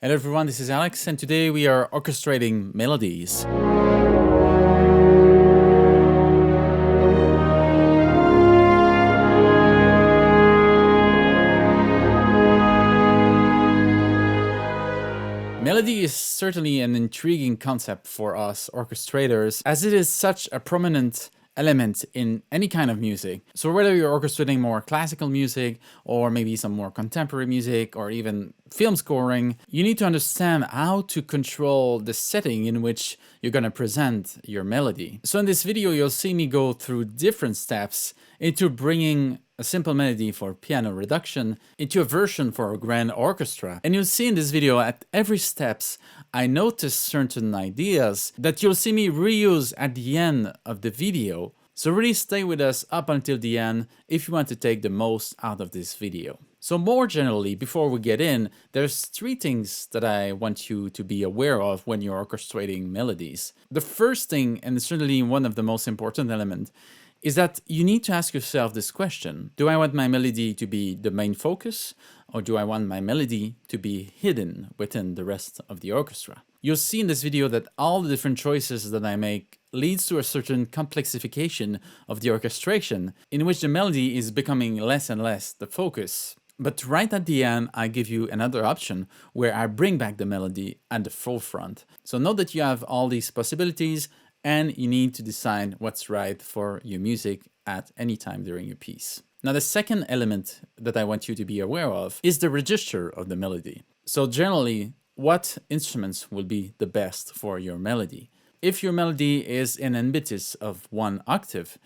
Hello everyone, this is Alex, and today we are orchestrating melodies. Melody is certainly an intriguing concept for us orchestrators, as it is such a prominent element in any kind of music. So whether you're orchestrating more classical music or maybe some more contemporary music or even film scoring, you need to understand how to control the setting in which you're going to present your melody. So in this video, you'll see me go through different steps into bringing a simple melody for piano reduction into a version for a grand orchestra. And you'll see in this video at every steps, I notice certain ideas that you'll see me reuse at the end of the video. So really stay with us up until the end if you want to take the most out of this video. So more generally, before we get in, there's three things that I want you to be aware of when you're orchestrating melodies. The first thing, and certainly one of the most important elements, is that you need to ask yourself this question. Do I want my melody to be the main focus, or do I want my melody to be hidden within the rest of the orchestra? You'll see in this video that all the different choices that I make leads to a certain complexification of the orchestration, in which the melody is becoming less and less the focus. But right at the end, I give you another option where I bring back the melody at the forefront. So know that you have all these possibilities, and you need to decide what's right for your music at any time during your piece. Now, the second element that I want you to be aware of is the register of the melody. So generally, what instruments will be the best for your melody? If your melody is in an impetus of 1 octave,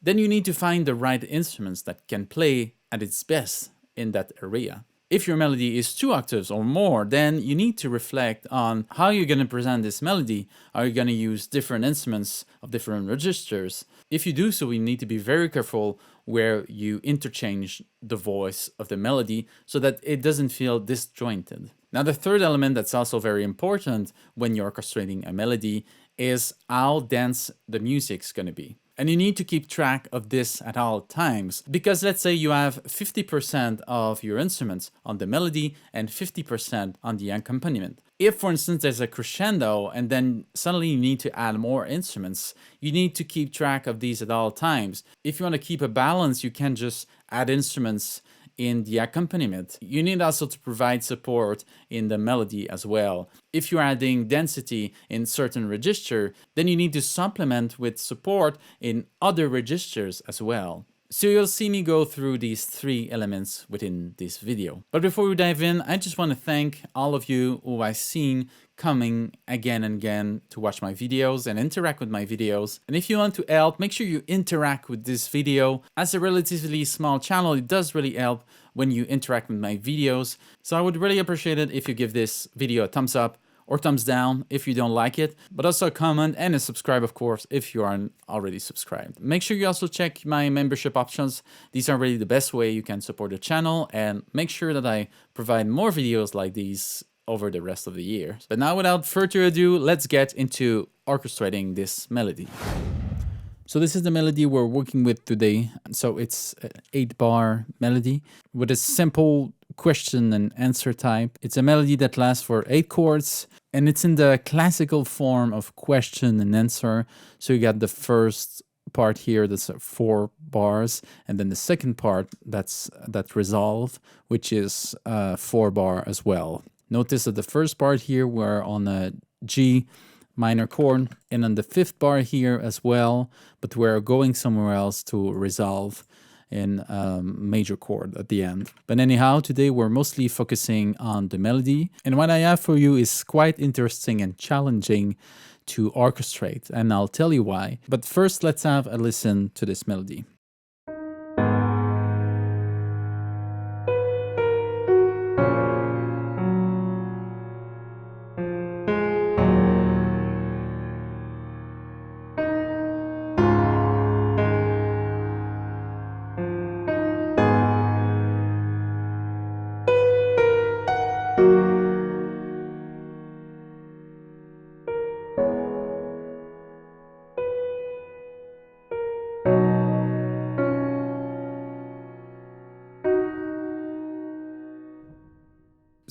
then you need to find the right instruments that can play at its best in that area. If your melody is 2 octaves or more, then you need to reflect on how you're going to present this melody. Are you going to use different instruments of different registers? If you do so, you need to be very careful where you interchange the voice of the melody so that it doesn't feel disjointed. Now, the third element that's also very important when you're orchestrating a melody is how dense the music's going to be. And you need to keep track of this at all times, because let's say you have 50% of your instruments on the melody and 50% on the accompaniment. If, for instance, there's a crescendo and then suddenly you need to add more instruments, you need to keep track of these at all times. If you want to keep a balance, you can just add instruments in the accompaniment. You need also to provide support in the melody as well. If you're adding density in certain register, then you need to supplement with support in other registers as well. So you'll see me go through these three elements within this video. But before we dive in, I just want to thank all of you who I've seen coming again and again to watch my videos and interact with my videos. And if you want to help, make sure you interact with this video. As a relatively small channel, it does really help when you interact with my videos. So I would really appreciate it if you give this video a thumbs up or thumbs down if you don't like it, but also a comment and a subscribe, of course, if you aren't already subscribed. Make sure you also check my membership options. These are really the best way you can support the channel, and make sure that I provide more videos like these over the rest of the year. But now, without further ado, let's get into orchestrating this melody. So this is the melody we're working with today. So it's an 8-bar melody with a simple question and answer type. It's a melody that lasts for 8 chords, and it's in the classical form of question and answer. So you got the first part here, that's 4 bars, and then the second part, that's that resolve, which is 4 bar as well. Notice that the first part here, we're on a G minor chord, and on the 5th bar here as well, but we're going somewhere else to resolve in major chord at the end. But anyhow, today we're mostly focusing on the melody, and what I have for you is quite interesting and challenging to orchestrate, and I'll tell you why. But first, let's have a listen to this melody.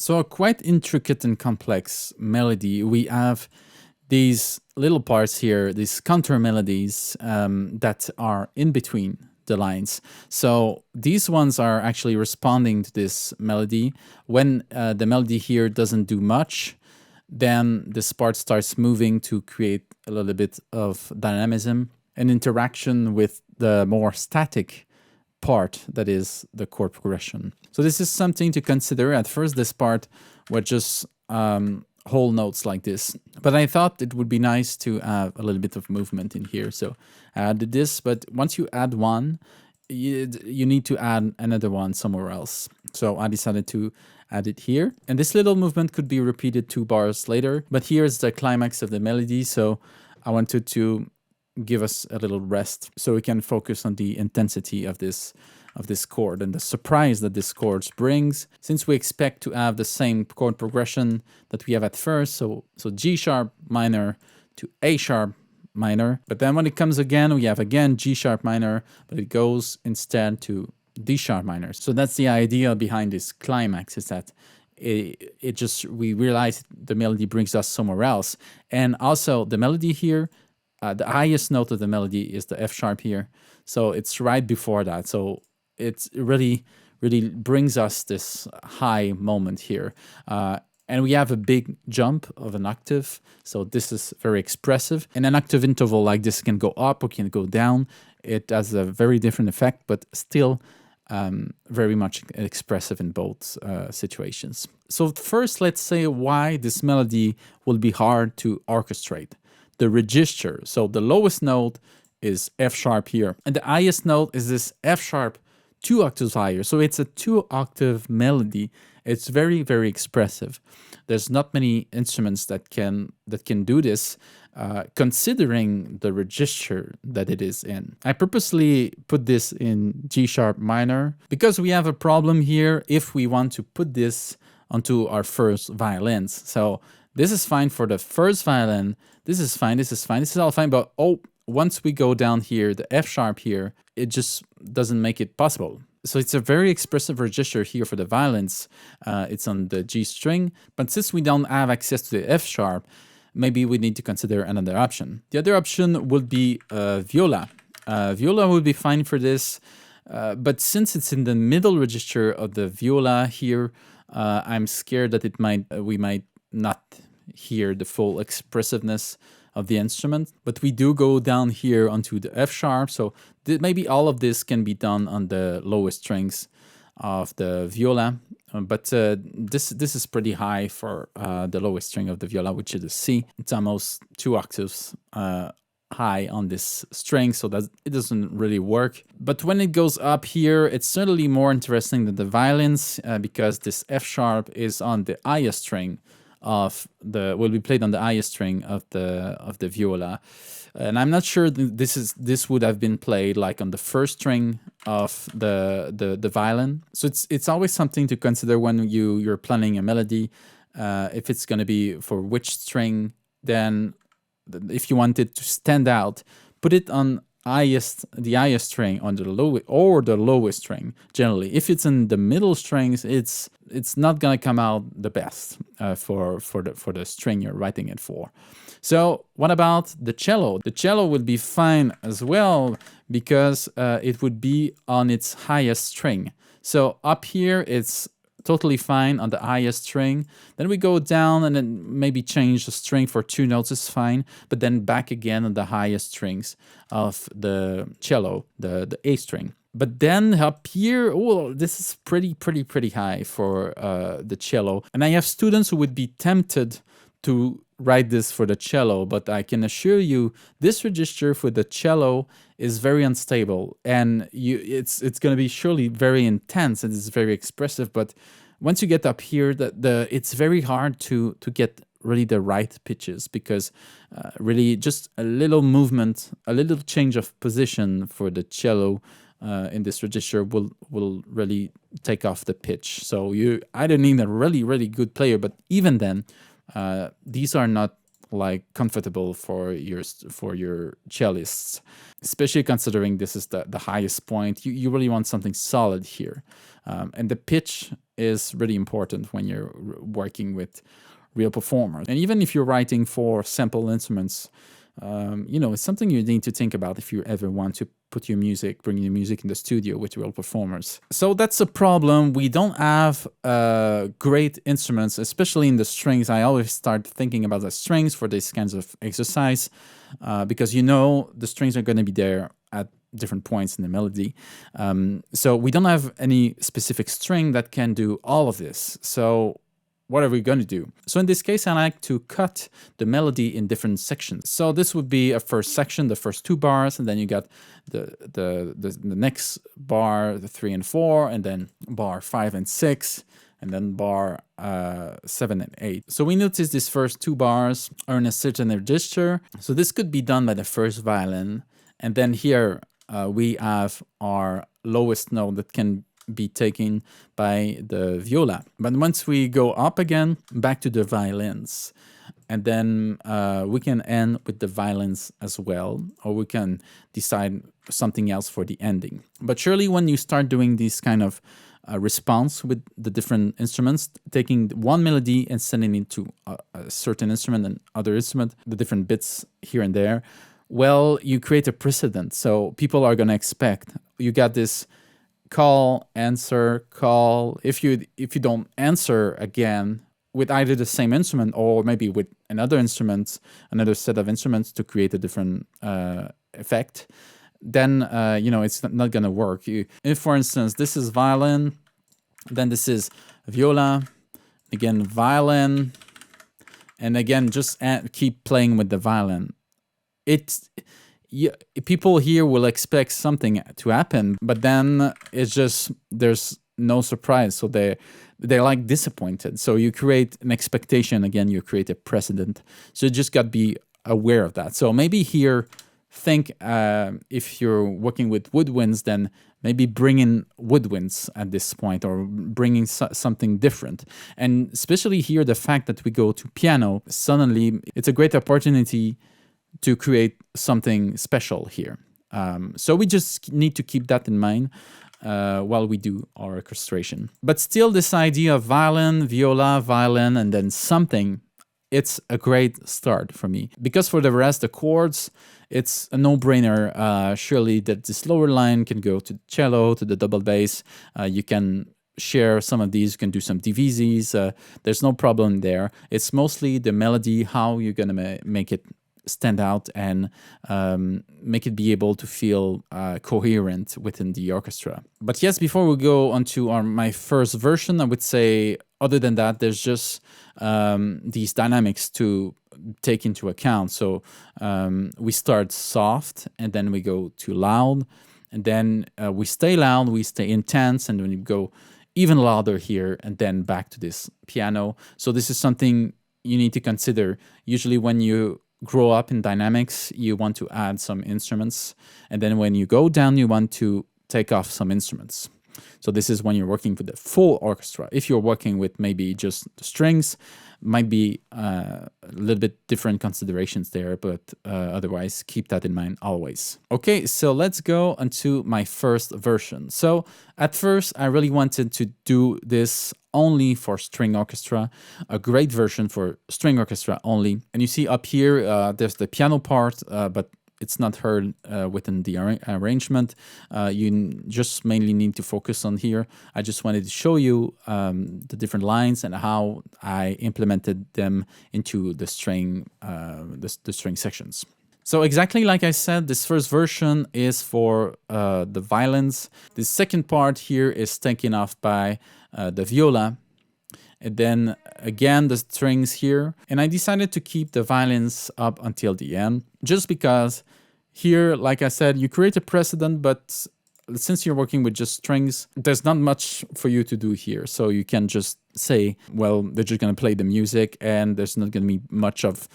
So a quite intricate and complex melody. We have these little parts here, these counter melodies that are in between the lines. So these ones are actually responding to this melody. When the melody here doesn't do much, then this part starts moving to create a little bit of dynamism and interaction with the more static part that is the chord progression. So this is something to consider. At first, this part was just whole notes like this, but I thought it would be nice to have a little bit of movement in here. So I added this, but once you add one, you need to add another one somewhere else. So I decided to add it here. And this little movement could be repeated 2 bars later, but here's the climax of the melody. So I wanted to give us a little rest so we can focus on the intensity of this chord and the surprise that this chord brings, since we expect to have the same chord progression that we have at first. So G sharp minor to A sharp minor, but then when it comes again, we have again G sharp minor, but it goes instead to D sharp minor. So that's the idea behind this climax, is that we realize the melody brings us somewhere else. And also the melody here, the highest note of the melody is the F sharp here. So it's right before that. So it's really brings us this high moment here. And we have a big jump of an octave. So this is very expressive. And an octave interval like this can go up or can go down. It has a very different effect, but still very much expressive in both situations. So first, let's say why this melody will be hard to orchestrate. The register. So the lowest note is F sharp here, and the highest note is this F sharp 2 octaves higher. So it's a 2 octave melody. It's very, very expressive. There's not many instruments that can do this, considering the register that it is in. I purposely put this in G sharp minor because we have a problem here if we want to put this onto our first violins. So this is fine for the first violin. This is fine. This is fine. This is all fine. But once we go down here, the F sharp here, it just doesn't make it possible. So it's a very expressive register here for the violins. It's on the G string. But since we don't have access to the F sharp, maybe we need to consider another option. The other option would be viola. Viola would be fine for this. But since it's in the middle register of the viola here, I'm scared that we might not hear the full expressiveness of the instrument, but we do go down here onto the F sharp. So maybe all of this can be done on the lowest strings of the viola, but this is pretty high for the lowest string of the viola, which is a C. It's almost 2 octaves high on this string, so that it doesn't really work. But when it goes up here, it's certainly more interesting than the violins because this F sharp is on the highest string will be played on the highest string of the viola, and I'm not sure this would have been played like on the first string of the violin. So it's always something to consider when you're planning a melody, if it's going to be for which string. Then if you want it to stand out, put it on the highest string on the lowest string. Generally, if it's in the middle strings, it's not gonna come out the best for the string you're writing it for. So what about the cello? The cello would be fine as well because it would be on its highest string. So up here it's totally fine on the highest string. Then we go down and then maybe change the string for 2 notes is fine, but then back again on the highest strings of the cello, the A string. But then up here, this is pretty high for the cello. And I have students who would be tempted to write this for the cello, but I can assure you this register for the cello is very unstable, and it's going to be surely very intense and it's very expressive. But once you get up here, it's very hard to get really the right pitches, because really just a little movement, a little change of position for the cello in this register will really take off the pitch. So I don't need a really good player, but even then, these are not like comfortable for your cellists, especially considering this is the highest point. You really want something solid here, and the pitch is really important when you're working with real performers. And even if you're writing for sample instruments, it's something you need to think about if you ever want to bring your music in the studio with real performers. So that's a problem. We don't have great instruments, especially in the strings. I always start thinking about the strings for these kinds of exercise, because the strings are going to be there at different points in the melody. So we don't have any specific string that can do all of this. So what are we going to do? So in this case, I like to cut the melody in different sections. So this would be a first section, the first 2 bars, and then you got the next bar, the 3 and 4, and then bar 5 and 6, and then bar 7 and 8. So we notice these first 2 bars are in a certain register. So this could be done by the first violin, and then here we have our lowest note that can be taken by the viola. But once we go up again, back to the violins, and then we can end with the violins as well, or we can decide something else for the ending. But surely when you start doing this kind of response with the different instruments, taking one melody and sending it to a certain instrument and other instrument, the different bits here and there, well, you create a precedent. So people are going to expect, you got this call, answer, call. If you don't answer again with either the same instrument or maybe with another instrument, another set of instruments to create a different effect, then it's not gonna work. If, for instance, this is violin, then this is viola, again violin, and again just keep playing with the violin. People here will expect something to happen, but then it's just there's no surprise, so they're like disappointed. So you create an expectation again, you create a precedent. So you just got to be aware of that. So maybe here, think if you're working with woodwinds, then maybe bring in woodwinds at this point, or bringing something different. And especially here, the fact that we go to piano, suddenly it's a great opportunity to create something special here. So we just need to keep that in mind while we do our orchestration. But still, this idea of violin, viola, violin, and then something, it's a great start for me. Because for the rest, the chords, it's a no-brainer. Surely that this lower line can go to the cello, to the double bass. You can share some of these, you can do some DVZs. There's no problem there. It's mostly the melody, how you're going to make it stand out and make it be able to feel coherent within the orchestra. But yes, before we go on to my first version, I would say other than that, there's just these dynamics to take into account. So we start soft and then we go to loud, and then we stay loud, we stay intense, and then we go even louder here, and then back to this piano. So this is something you need to consider. Usually when you grow up in dynamics, you want to add some instruments, and then when you go down, you want to take off some instruments. So this is when you're working with the full orchestra. If you're working with maybe just the strings, might be a little bit different considerations there, but otherwise keep that in mind always. Okay, so let's go onto my first version. So at first, I really wanted to do this only for string orchestra, a great version for string orchestra only. And you see up here, there's the piano part, but it's not heard within the arrangement. You just mainly need to focus on here. I just wanted to show you the different lines and how I implemented them into the string, the string sections. So exactly like I said, this first version is for the violins. The second part here is taken off by the viola. And then again, the strings here. And I decided to keep the violins up until the end, just because here, like I said, you create a precedent, but since you're working with just strings, there's not much for you to do here. So you can just say, well, they're just going to play the music and there's not going to be much of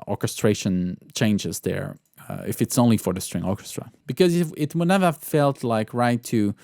orchestration changes there if it's only for the string orchestra. Because it would never felt like right to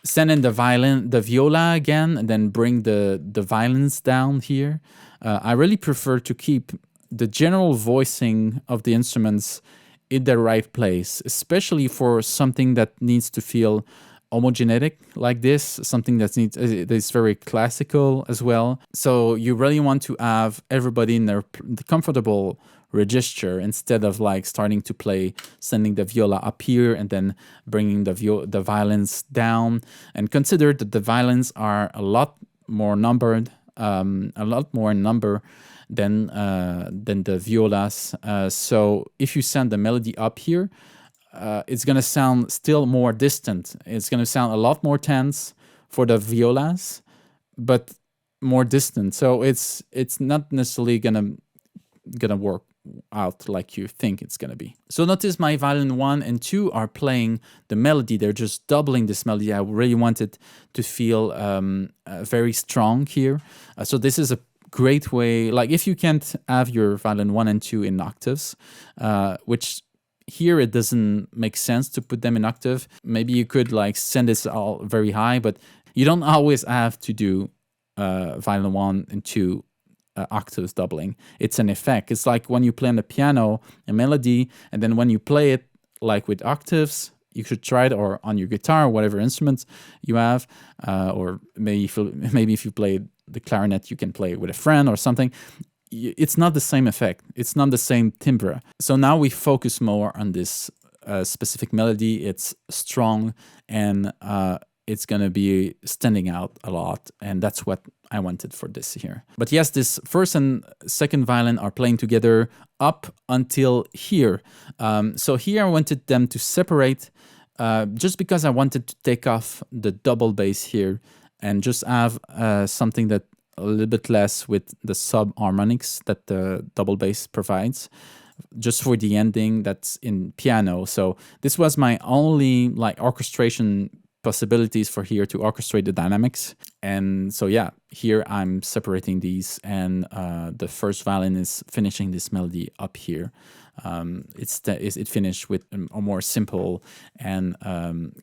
send in the viola again, and then bring the violins down here. I really prefer to keep the general voicing of the instruments in the right place, especially for something that needs to feel homogenetic like this, something that's very classical as well. So you really want to have everybody in their comfortable register instead of like starting to play, sending the viola up here and then bringing the violins down. And consider that the violins are a lot more numbered, a lot more in number than the violas. So if you send the melody up here, it's going to sound still more distant. It's going to sound a lot more tense for the violas, but more distant. So it's not necessarily gonna work out like you think it's gonna be. So notice my violin 1 and 2 are playing the melody. They're just doubling this melody. I really want it to feel very strong here. So this is a great way, like if you can't have your violin 1 and 2 in octaves, which here it doesn't make sense to put them in octave. Maybe you could like send this all very high, but you don't always have to do violin 1 and 2 octaves doubling. It's an effect. It's like when you play on the piano a melody, and then when you play it like with octaves, you should try it, or on your guitar, or whatever instruments you have, or maybe if you play the clarinet, you can play it with a friend or something. It's not the same effect. It's not the same timbre. So now we focus more on this specific melody. It's strong and it's going to be standing out a lot. And that's what I wanted for this here. But yes, this first and second violin are playing together up until here. So here I wanted them to separate just because I wanted to take off the double bass here and just have something that a little bit less with the sub harmonics that the double bass provides, just for the ending that's in piano. So this was my only like orchestration possibilities for here to orchestrate the dynamics. And so yeah, here I'm separating these, and the first violin is finishing this melody up here. It finished with a more simple and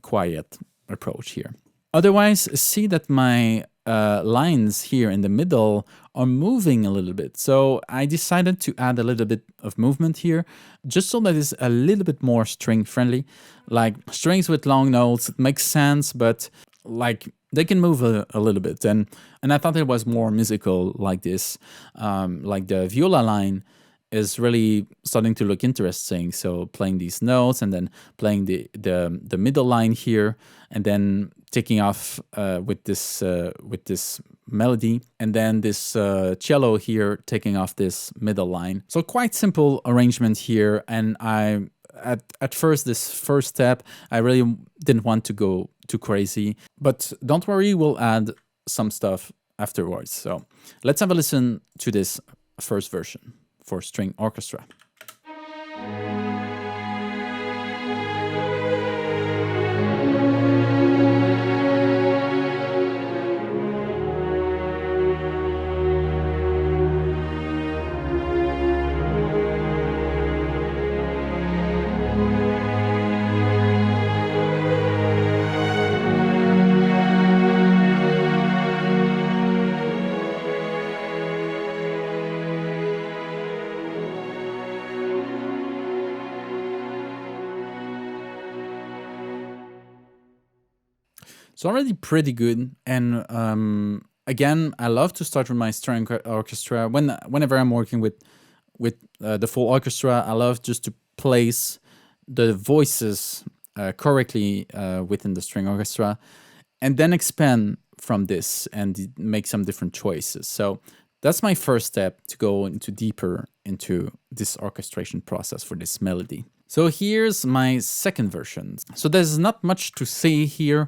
quiet approach here. Otherwise, see that my lines here in the middle are moving a little bit. So I decided to add a little bit of movement here, just so that it's a little bit more string friendly. Like strings with long notes, it makes sense, but like they can move a little bit. And I thought it was more musical like this. Like the viola line is really starting to look interesting. So playing these notes and then playing the middle line here, and then taking off with this melody, and then this cello here taking off this middle line. So quite simple arrangement here. And I at first, this first step, I really didn't want to go too crazy, but don't worry, we'll add some stuff afterwards. So let's have a listen to this first version for string orchestra. So already pretty good. And again, I love to start with my string orchestra. Whenever I'm working with the full orchestra, I love just to place the voices correctly within the string orchestra, and then expand from this and make some different choices. So that's my first step, to go deeper into this orchestration process for this melody. So here's my second version. So there's not much to say here,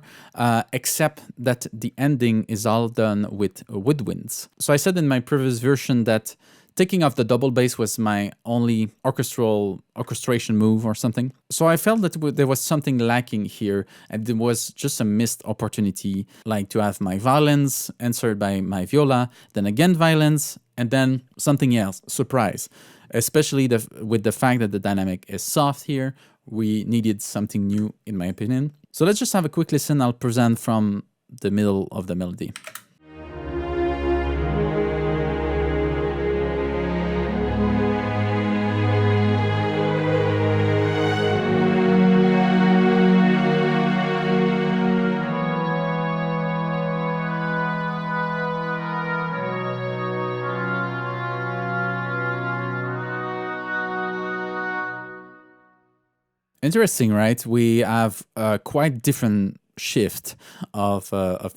except that the ending is all done with woodwinds. So I said in my previous version that taking off the double bass was my only orchestration move or something. So I felt that there was something lacking here, and it was just a missed opportunity, like to have my violins answered by my viola, then again violins, and then something else, surprise. Especially with the fact that the dynamic is soft here, we needed something new, in my opinion. So let's just have a quick listen. I'll present from the middle of the melody. Interesting, right? We have a quite different shift of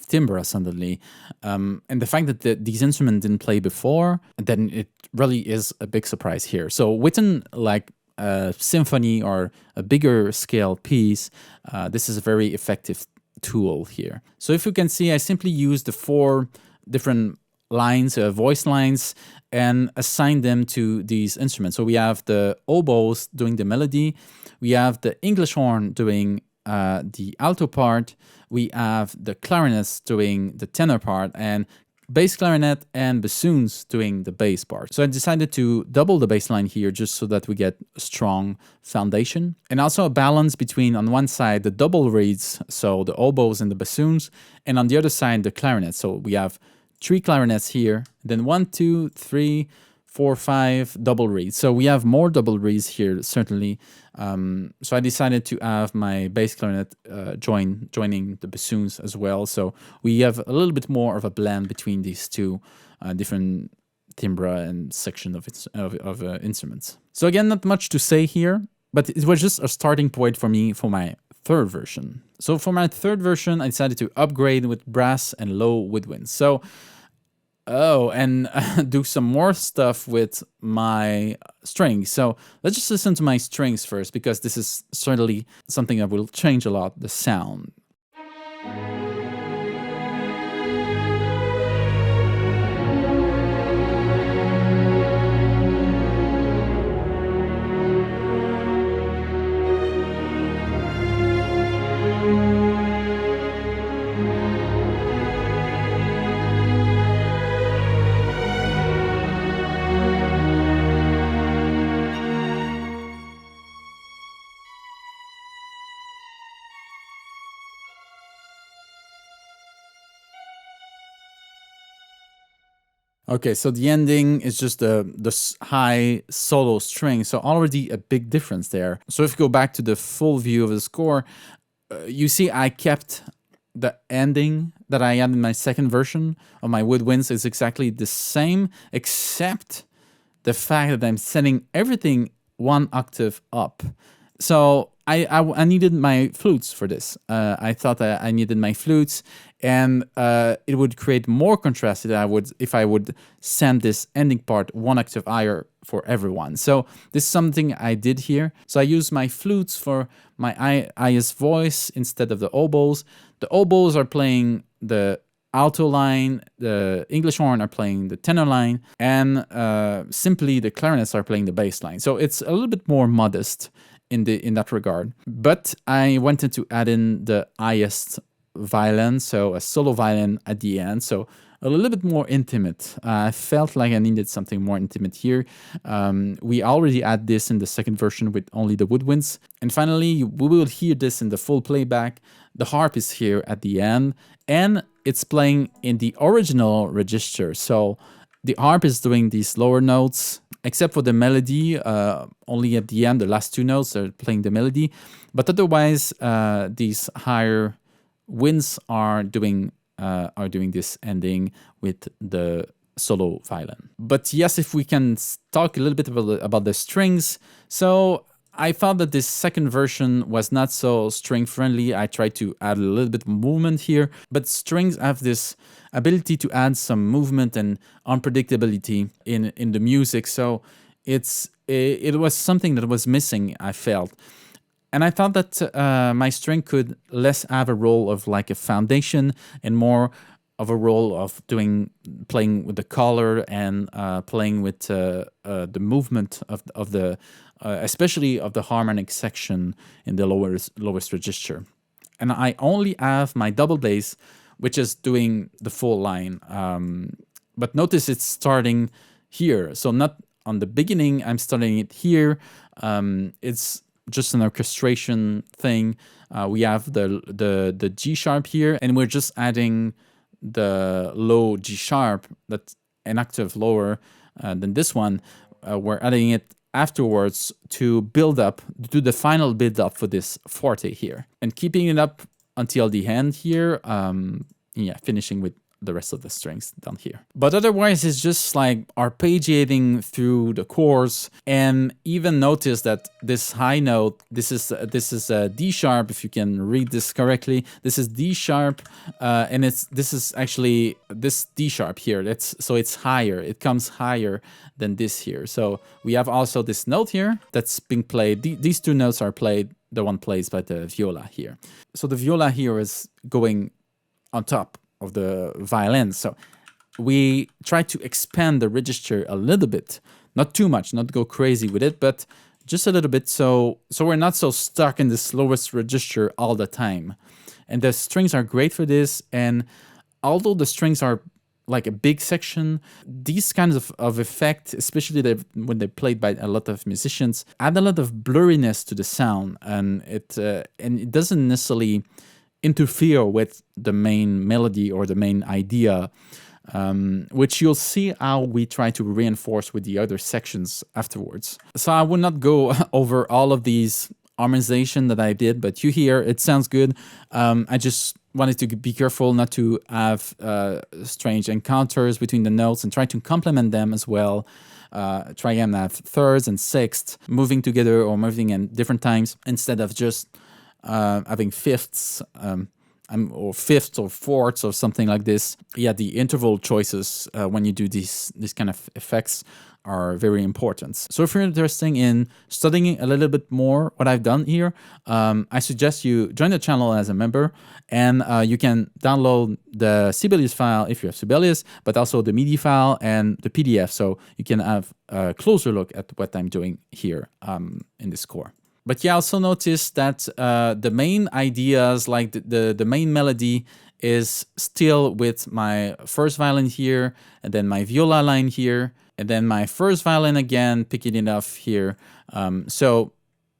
timbre suddenly, and the fact that these instruments didn't play before, then it really is a big surprise here. So within like a symphony or a bigger scale piece, this is a very effective tool here. So if you can see, I simply use the four different lines, voice lines, and assign them to these instruments. So we have the oboes doing the melody, we have the English horn doing the alto part, we have the clarinets doing the tenor part, and bass clarinet and bassoons doing the bass part. So I decided to double the bass line here just so that we get a strong foundation. And also a balance between, on one side, the double reeds, so the oboes and the bassoons, and on the other side, the clarinet. So we have 3 clarinets here, then 1, 2, 3, 4, 5 double reeds. So we have more double reeds here, certainly. So I decided to have my bass clarinet joining the bassoons as well. So we have a little bit more of a blend between these two different timbre and section of instruments. So again, not much to say here, but it was just a starting point for me for my third version. So for my third version, I decided to upgrade with brass and low woodwinds. So and do some more stuff with my strings. So let's just listen to my strings first, because this is certainly something that will change a lot the sound. Okay, so the ending is just the high solo string, so already a big difference there. So if you go back to the full view of the score, you see I kept the ending that I had in my second version of my woodwinds is exactly the same, except the fact that I'm setting everything one octave up. So I needed my flutes for this. I thought that I needed my flutes, and it would create more contrast if I would send this ending part one octave higher for everyone. So this is something I did here. So I used my flutes for my highest voice instead of the oboes. The oboes are playing the alto line, the English horn are playing the tenor line, and simply the clarinets are playing the bass line. So it's a little bit more modest in that regard. But I wanted to add in the highest violin, so a solo violin at the end, so a little bit more intimate. I felt like I needed something more intimate here. We already had this in the second version with only the woodwinds. And finally, we will hear this in the full playback. The harp is here at the end, and it's playing in the original register. So the harp is doing these lower notes, except for the melody. Only at the end, the last 2 notes are playing the melody. But otherwise, these higher winds are doing this ending with the solo violin. But yes, if we can talk a little bit about the strings. So I found that this second version was not so string friendly. I tried to add a little bit of movement here, but strings have this ability to add some movement and unpredictability in the music. So it was something that was missing, I felt. And I thought that my string could less have a role of like a foundation and more of a role of playing with the color and playing with the movement of the especially of the harmonic section in the lowest register. And I only have my double bass, which is doing the full line. But notice it's starting here, so not on the beginning. I'm starting it here. It's just an orchestration thing. We have the G sharp here, and we're just adding the low G sharp, that's an octave lower than this one. We're adding it afterwards to do the final build up for this forte here, and keeping it up until the end here. Finishing with the rest of the strings down here. But otherwise, it's just like arpeggiating through the chords. And even notice that this high note, this is a D sharp, if you can read this correctly. This is D sharp, and this is actually this D sharp here. So it's higher. It comes higher than this here. So we have also this note here that's being played. These two notes are played. The one plays by the viola here. So the viola here is going on top of the violin. So we try to expand the register a little bit, not too much, not go crazy with it, but just a little bit, so we're not so stuck in the lowest register all the time. And the strings are great for this. And although the strings are like a big section, these kinds of effect, especially when they're played by a lot of musicians, add a lot of blurriness to the sound, and it doesn't necessarily interfere with the main melody or the main idea, which you'll see how we try to reinforce with the other sections afterwards. So I will not go over all of these harmonization that I did, but you hear it sounds good. I just wanted to be careful not to have strange encounters between the notes and try to complement them as well. Try and have thirds and sixths moving together or moving in different times instead of just having fifths or fifths or fourths or something like this. Yeah, the interval choices when you do these kind of effects are very important. So if you're interested in studying a little bit more what I've done here, I suggest you join the channel as a member, and you can download the Sibelius file if you have Sibelius, but also the MIDI file and the PDF, so you can have a closer look at what I'm doing here in this score. But yeah, also notice that the main ideas, like the main melody, is still with my first violin here, and then my viola line here, and then my first violin again, picking it up here. So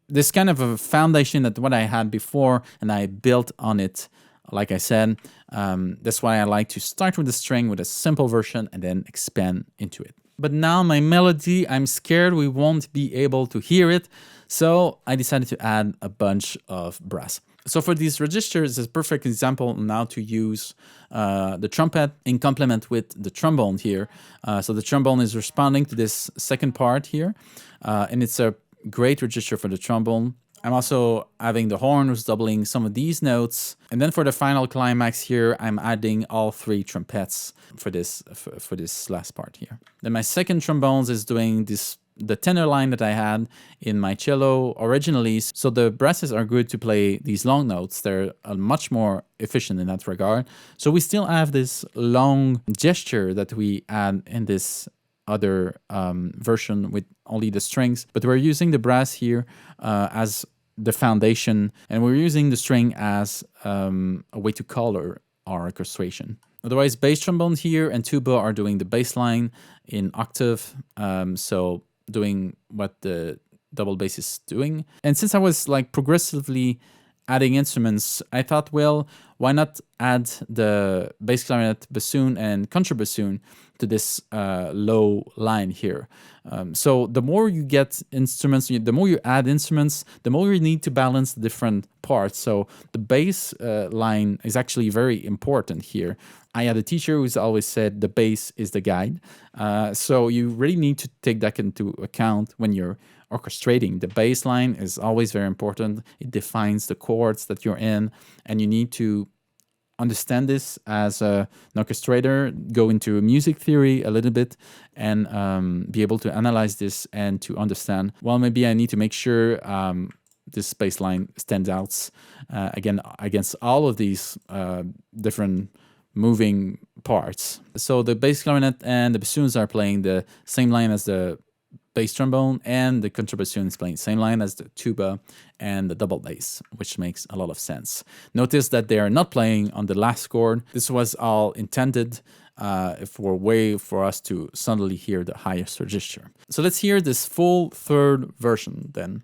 this kind of a foundation that what I had before, and I built on it, like I said. That's why I like to start with the string with a simple version and then expand into it. But now my melody, I'm scared we won't be able to hear it, so I decided to add a bunch of brass. So for these registers, it's a perfect example now to use the trumpet in complement with the trombone here. So the trombone is responding to this second part here, and it's a great register for the trombone. I'm also having the horn who's doubling some of these notes. And then for the final climax here, I'm adding all three trumpets for this last part here. Then my second trombones is doing the tenor line that I had in my cello originally. So the brasses are good to play these long notes. They're much more efficient in that regard. So we still have this long gesture that we add in this other version with only the strings, but we're using the brass here as the foundation, and we're using the string as a way to color our orchestration. Otherwise, bass trombone here and tuba are doing the bass line in octave, so doing what the double bass is doing. And since I was like progressively adding instruments, I thought, well, why not add the bass clarinet, bassoon, and contrabassoon to this low line here. So the more you get instruments, the more you add instruments, the more you need to balance the different parts. So the bass line is actually very important here. I had a teacher who's always said the bass is the guide. So you really need to take that into account when you're orchestrating. The bass line is always very important. It defines the chords that you're in, and you need to understand this as an orchestrator, go into music theory a little bit, and be able to analyze this and to understand, well, maybe I need to make sure this bass line stands out again against all of these different moving parts. So the bass clarinet and the bassoons are playing the same line as the bass trombone, and the contrabassoon is playing the same line as the tuba and the double bass, which makes a lot of sense. Notice that they are not playing on the last chord. This was all intended for a way for us to suddenly hear the highest register. So let's hear this full third version then.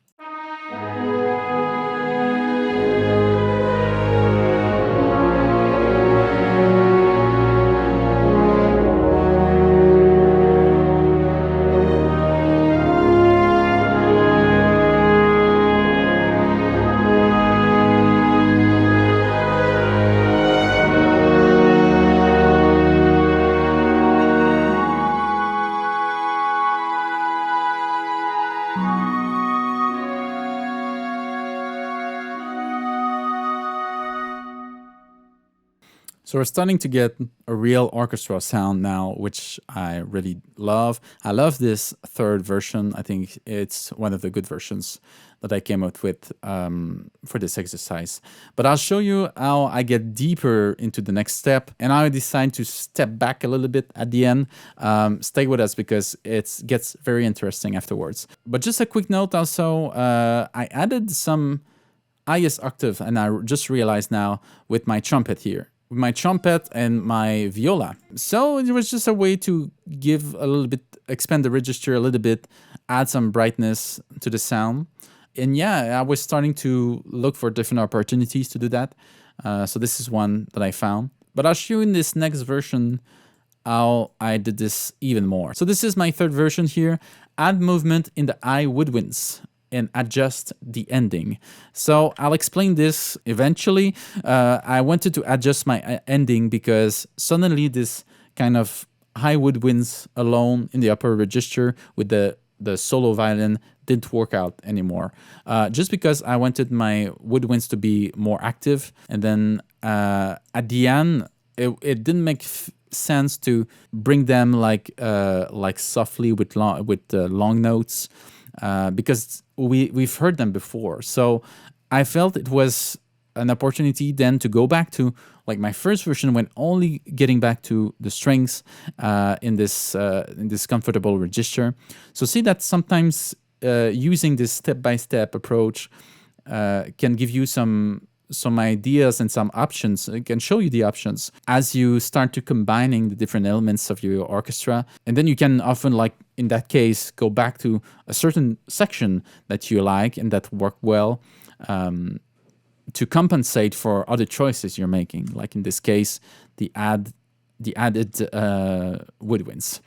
So we're starting to get a real orchestra sound now, which I really love. I love this third version. I think it's one of the good versions that I came up with for this exercise. But I'll show you how I get deeper into the next step, and I decide to step back a little bit at the end. Stay with us because it gets very interesting afterwards. But just a quick note also, I added some highest octave, and I just realized now with my trumpet here. My trumpet and my viola. So it was just a way to give a little bit, expand the register a little bit, add some brightness to the sound. And yeah, I was starting to look for different opportunities to do that. So this is one that I found. But I'll show you in this next version how I did this even more. So this is my third version here. Add movement in the high woodwinds and adjust the ending. So I'll explain this eventually. I wanted to adjust my ending because suddenly this kind of high woodwinds alone in the upper register with the solo violin didn't work out anymore. Just because I wanted my woodwinds to be more active. And then at the end, it didn't make sense to bring them like softly with long notes. Because we've heard them before. So I felt it was an opportunity then to go back to like my first version when only getting back to the strings in this comfortable register. So see that sometimes using this step-by-step approach can give you some ideas and some options. It can show you the options as you start to combining the different elements of your orchestra. And then you can often, like in that case, go back to a certain section that you like and that work well to compensate for other choices you're making. Like in this case, the added woodwinds.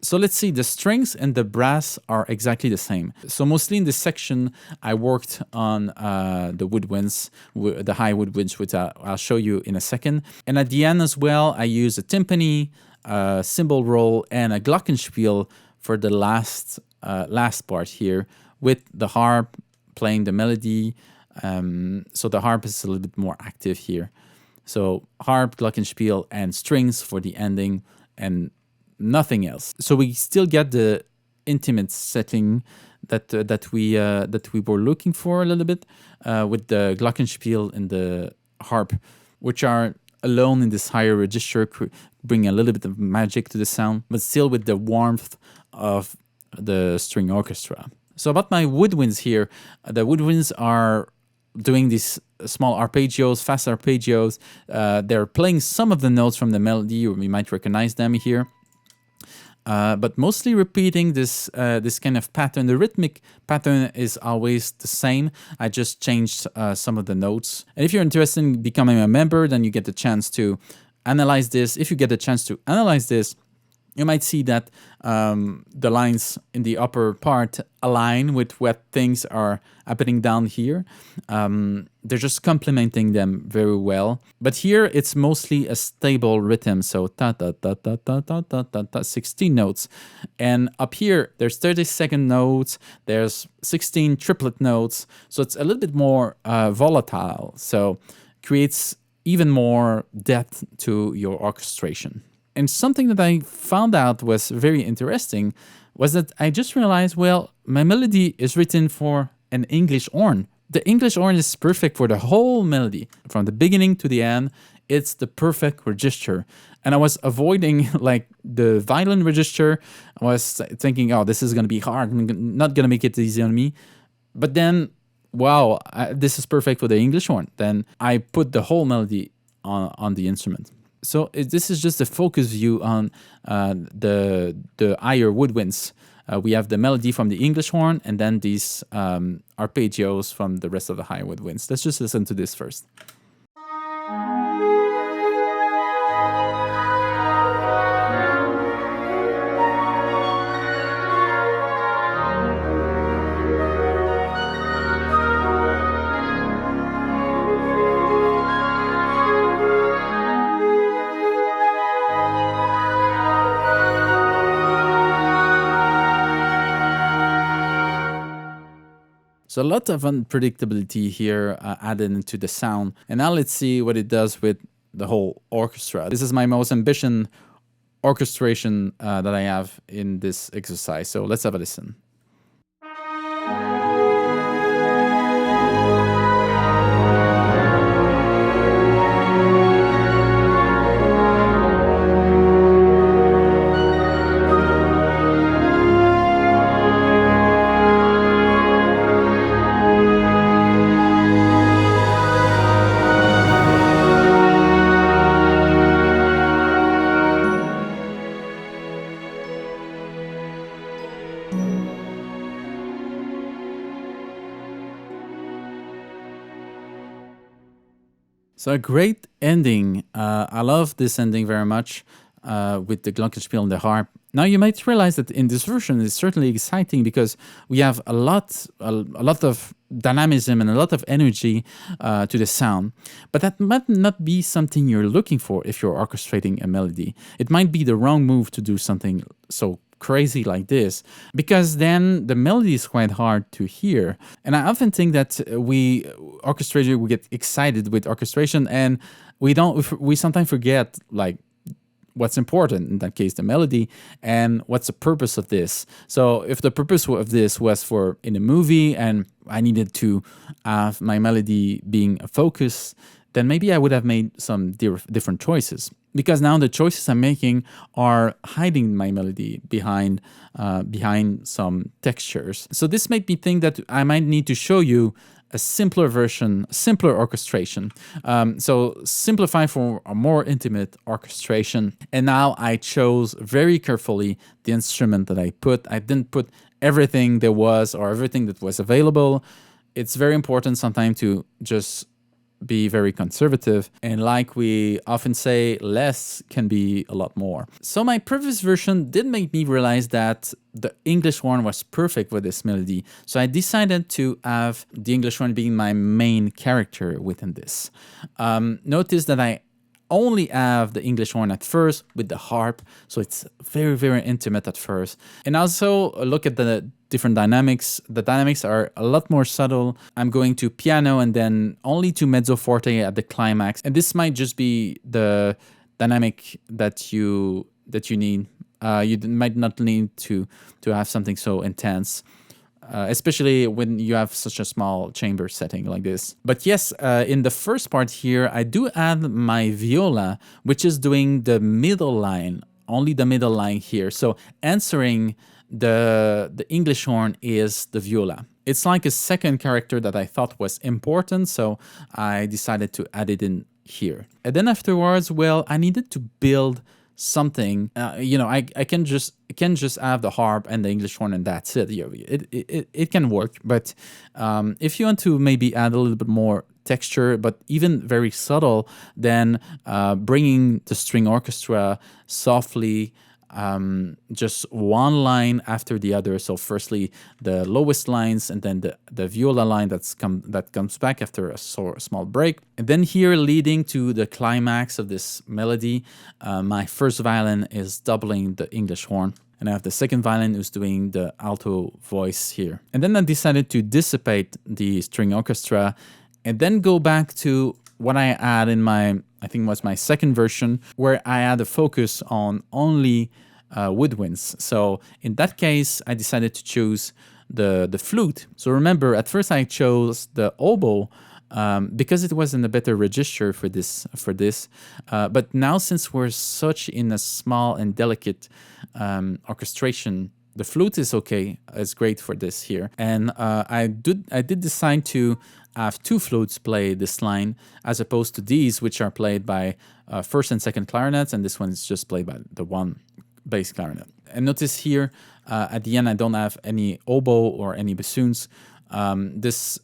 So let's see, the strings and the brass are exactly the same. So mostly in this section, I worked on the woodwinds, the high woodwinds, which I'll show you in a second. And at the end as well, I use a timpani, a cymbal roll, and a glockenspiel for the last part here, with the harp playing the melody. So the harp is a little bit more active here. So harp, glockenspiel, and strings for the ending, and nothing else. So we still get the intimate setting that we were looking for a little bit with the glockenspiel and the harp, which are alone in this higher register, bring a little bit of magic to the sound, but still with the warmth of the string orchestra. So about my woodwinds here, the woodwinds are doing these small arpeggios, fast arpeggios. They're playing some of the notes from the melody, or we might recognize them here. But mostly repeating this kind of pattern. The rhythmic pattern is always the same. I just changed some of the notes. And if you're interested in becoming a member, then you get the chance to analyze this. If you get the chance to analyze this, you might see that the lines in the upper part align with what things are happening down here. They're just complementing them very well. But here it's mostly a stable rhythm, so ta ta ta ta ta ta ta ta ta, 16 notes. And up here there's 30-second notes, there's 16 triplet notes, so it's a little bit more volatile. So creates even more depth to your orchestration. And something that I found out was very interesting was that I just realized, well, my melody is written for an English horn. The English horn is perfect for the whole melody. From the beginning to the end, it's the perfect register. And I was avoiding like the violin register. I was thinking, oh, this is going to be hard. I'm not going to make it easy on me. But then, wow, this is perfect for the English horn. Then I put the whole melody on the instrument. So this is just a focus view on the higher woodwinds. We have the melody from the English horn, and then these arpeggios from the rest of the higher woodwinds. Let's just listen to this first. So a lot of unpredictability here added into the sound. And now let's see what it does with the whole orchestra. This is my most ambitious orchestration that I have in this exercise. So let's have a listen. So a great ending. I love this ending very much with the glockenspiel and the harp. Now you might realize that in this version it's certainly exciting because we have a lot of dynamism and a lot of energy to the sound. But that might not be something you're looking for if you're orchestrating a melody. It might be the wrong move to do something so crazy like this, because then the melody is quite hard to hear. And I often think that we orchestrators, we get excited with orchestration and we sometimes forget like what's important, in that case the melody, and what's the purpose of this. So if the purpose of this was for in a movie and I needed to have my melody being a focus, then maybe I would have made some different choices. Because now the choices I'm making are hiding my melody behind some textures. So this made me think that I might need to show you a simpler version, simpler orchestration. So simplify for a more intimate orchestration. And now I chose very carefully the instrument that I put. I didn't put everything there was or everything that was available. It's very important sometimes to just be very conservative, and like we often say, less can be a lot more. So my previous version did make me realize that the English horn was perfect for this melody, so I decided to have the English horn being my main character within this. Notice that I only have the English horn at first with the harp, so it's very, very intimate at first. And also look at the different dynamics. The dynamics are a lot more subtle. I'm going to piano and then only to mezzo forte at the climax. And this might just be the dynamic that you need. You might not need to have something so intense. Especially when you have such a small chamber setting like this. But yes, in the first part here, I do add my viola, which is doing the middle line, only the middle line here. So answering the English horn is the viola. It's like a second character that I thought was important, so I decided to add it in here. And then afterwards, well, I needed to build something. I can just have the harp and the English horn and that's it. It can work, but if you want to maybe add a little bit more texture, but even very subtle, then bringing the string orchestra softly, just one line after the other. So firstly the lowest lines and then the viola line that comes back after a small break. And then here leading to the climax of this melody, my first violin is doubling the English horn. And I have the second violin who's doing the alto voice here. And then I decided to dissipate the string orchestra and then go back to what I had in my, I think was my second version, where I had a focus on only woodwinds. So in that case, I decided to choose the flute. So remember, at first I chose the oboe because it was in a better register for this. But now, since we're such in a small and delicate orchestration, the flute is okay. It's great for this here. And I did decide to have two flutes play this line as opposed to these, which are played by first and second clarinets, and this one is just played by the one bass clarinet. And notice here at the end I don't have any oboe or any bassoons. This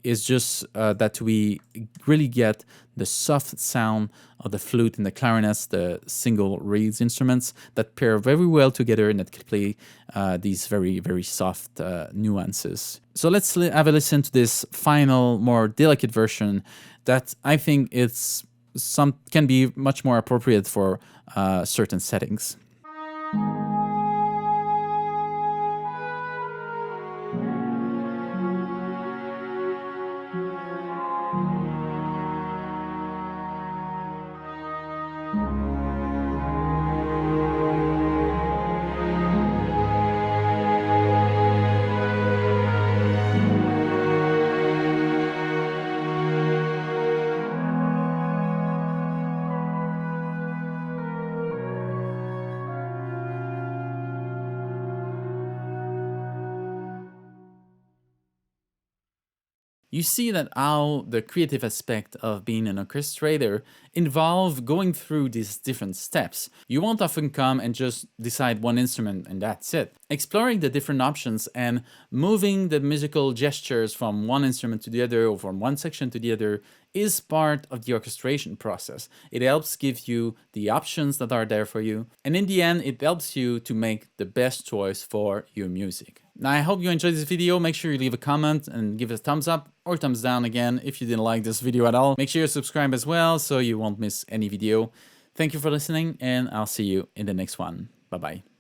is just that we really get the soft sound of the flute and the clarinets, the single reeds instruments that pair very well together and that can play these very, very soft nuances. So let's have a listen to this final, more delicate version that I think can be much more appropriate for certain settings. you see that how the creative aspect of being an orchestrator involve going through these different steps. You won't often come and just decide one instrument and that's it. Exploring the different options and moving the musical gestures from one instrument to the other or from one section to the other is part of the orchestration process. It helps give you the options that are there for you, and in the end, it helps you to make the best choice for your music. Now, I hope you enjoyed this video. Make sure you leave a comment and give it a thumbs up or thumbs down again if you didn't like this video at all. Make sure you subscribe as well so you won't miss any video. Thank you for listening, and I'll see you in the next one. Bye-bye.